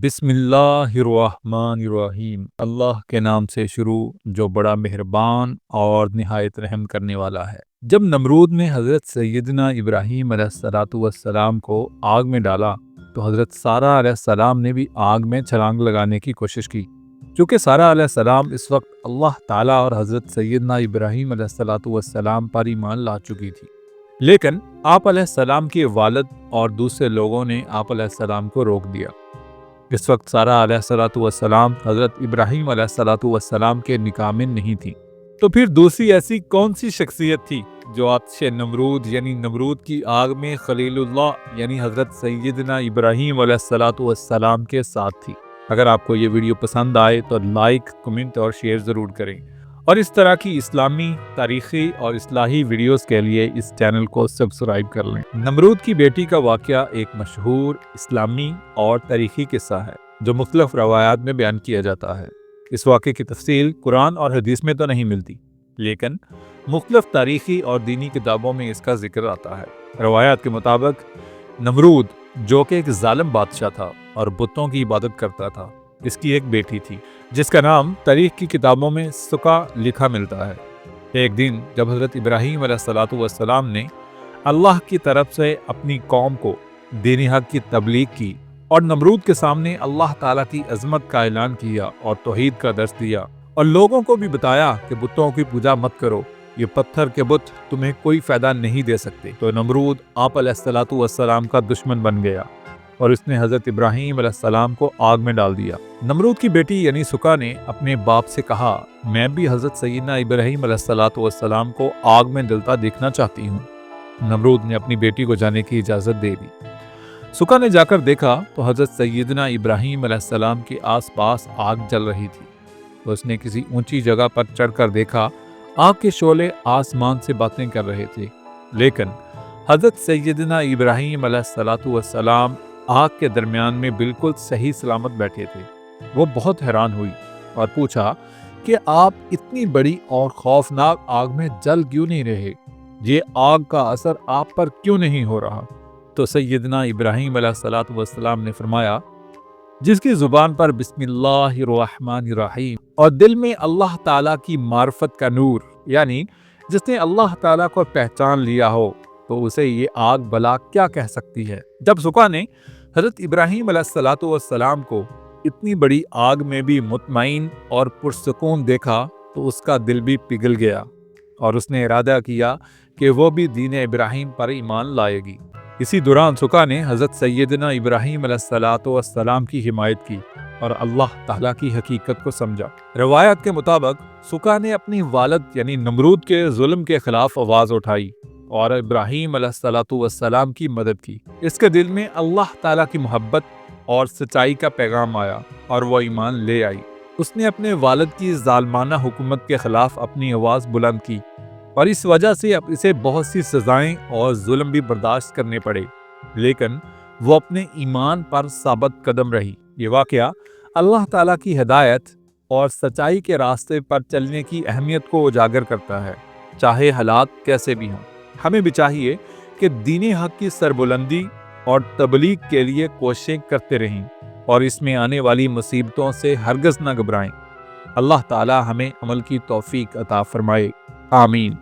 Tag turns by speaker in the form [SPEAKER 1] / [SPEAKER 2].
[SPEAKER 1] بسم اللہ الرحمن الرحیم، اللہ کے نام سے شروع جو بڑا مہربان اور نہایت رحم کرنے والا ہے۔ جب نمرود نے حضرت سیدنا ابراہیم علیہ السلام کو آگ میں ڈالا تو حضرت سارہ علیہ السلام نے بھی آگ میں چھلانگ لگانے کی کوشش کی۔ چونکہ سارہ علیہ السلام اس وقت اللہ تعالیٰ اور حضرت سیدنا ابراہیم علیہ السلام پر ایمان لا چکی تھی، لیکن آپ علیہ السلام کے والد اور دوسرے لوگوں نے آپ علیہ السلام کو روک دیا۔ اس وقت سارہ علیہ السلام حضرت ابراہیم علیہ السلام کے نکاح میں نہیں تھی، تو پھر دوسری ایسی کون سی شخصیت تھی جو آتش نمرود یعنی نمرود کی آگ میں خلیل اللہ یعنی حضرت سیدنا ابراہیم علیہ السلام کے ساتھ تھی؟ اگر آپ کو یہ ویڈیو پسند آئے تو لائک، کمنٹ اور شیئر ضرور کریں، اور اس طرح کی اسلامی، تاریخی اور اصلاحی ویڈیوز کے لیے اس چینل کو سبسکرائب کر لیں۔ نمرود کی بیٹی کا واقعہ ایک مشہور اسلامی اور تاریخی قصہ ہے جو مختلف روایات میں بیان کیا جاتا ہے۔ اس واقعے کی تفصیل قرآن اور حدیث میں تو نہیں ملتی، لیکن مختلف تاریخی اور دینی کتابوں میں اس کا ذکر آتا ہے۔ روایات کے مطابق نمرود، جو کہ ایک ظالم بادشاہ تھا اور بتوں کی عبادت کرتا تھا، اس کی ایک بیٹی تھی جس کا نام تاریخ کی کتابوں میں سکا لکھا ملتا ہے۔ ایک دن جب حضرت ابراہیم علیہ السلام نے اللہ کی طرف سے اپنی قوم کو دین حق کی تبلیغ کی اور نمرود کے سامنے اللہ تعالیٰ کی عظمت کا اعلان کیا اور توحید کا درس دیا اور لوگوں کو بھی بتایا کہ بتوں کی پوجا مت کرو، یہ پتھر کے بت تمہیں کوئی فائدہ نہیں دے سکتے، تو نمرود آپ علیہ السلام کا دشمن بن گیا اور اس نے حضرت ابراہیم علیہ السلام کو آگ میں ڈال دیا۔ نمرود کی بیٹی یعنی سکا نے اپنے باپ سے کہا، میں بھی حضرت سیدنا ابراہیم علیہ السلام کو آگ میں جلتا دیکھنا چاہتی ہوں۔ نمرود نے اپنی بیٹی کو جانے کی اجازت دے دی۔ سکا نے جا کر دیکھا تو حضرت سیدنا ابراہیم علیہ السلام کے آس پاس آگ جل رہی تھی، تو اس نے کسی اونچی جگہ پر چڑھ کر دیکھا آگ کے شعلے آسمان سے باتیں کر رہے تھے، لیکن حضرت سیدنا ابراہیم علیہ السلام آگ کے درمیان میں بالکل صحیح سلامت بیٹھے تھے۔ وہ بہت حیران ہوئی اور پوچھا کہ آپ اتنی بڑی اور خوفناک آگ میں جل کیوں نہیں رہے؟ یہ آگ کا اثر آپ پر کیوں نہیں ہو رہا؟ تو سیدنا ابراہیم علیہ السلام نے فرمایا، جس کی زبان پر بسم اللہ الرحمن الرحیم اور دل میں اللہ تعالیٰ کی معرفت کا نور، یعنی جس نے اللہ تعالیٰ کو پہچان لیا ہو، تو اسے یہ آگ بلا کیا کہہ سکتی ہے؟ جب سکا نے حضرت ابراہیم علیہ السلام کو اتنی بڑی آگ میں بھی مطمئن اور پرسکون دیکھا تو اس کا دل بھی پگھل گیا اور اس نے ارادہ کیا کہ وہ بھی دین ابراہیم پر ایمان لائے گی۔ اسی دوران سکا نے حضرت سیدنا ابراہیم علیہ السلام کی حمایت کی اور اللہ تعالیٰ کی حقیقت کو سمجھا۔ روایت کے مطابق سکا نے اپنی والد یعنی نمرود کے ظلم کے خلاف آواز اٹھائی اور ابراہیم علیہ السلام کی مدد کی۔ اس کے دل میں اللہ تعالیٰ کی محبت اور سچائی کا پیغام آیا اور وہ ایمان لے آئی۔ اس نے اپنے والد کی ظالمانہ حکومت کے خلاف اپنی آواز بلند کی اور اس وجہ سے اب اسے بہت سی سزائیں اور ظلم بھی برداشت کرنے پڑے، لیکن وہ اپنے ایمان پر ثابت قدم رہی۔ یہ واقعہ اللہ تعالیٰ کی ہدایت اور سچائی کے راستے پر چلنے کی اہمیت کو اجاگر کرتا ہے، چاہے حالات کیسے بھی ہوں۔ ہمیں بھی چاہیے کہ دین حق کی سربلندی اور تبلیغ کے لیے کوششیں کرتے رہیں اور اس میں آنے والی مصیبتوں سے ہرگز نہ گھبرائیں۔ اللہ تعالی ہمیں عمل کی توفیق عطا فرمائے، آمین۔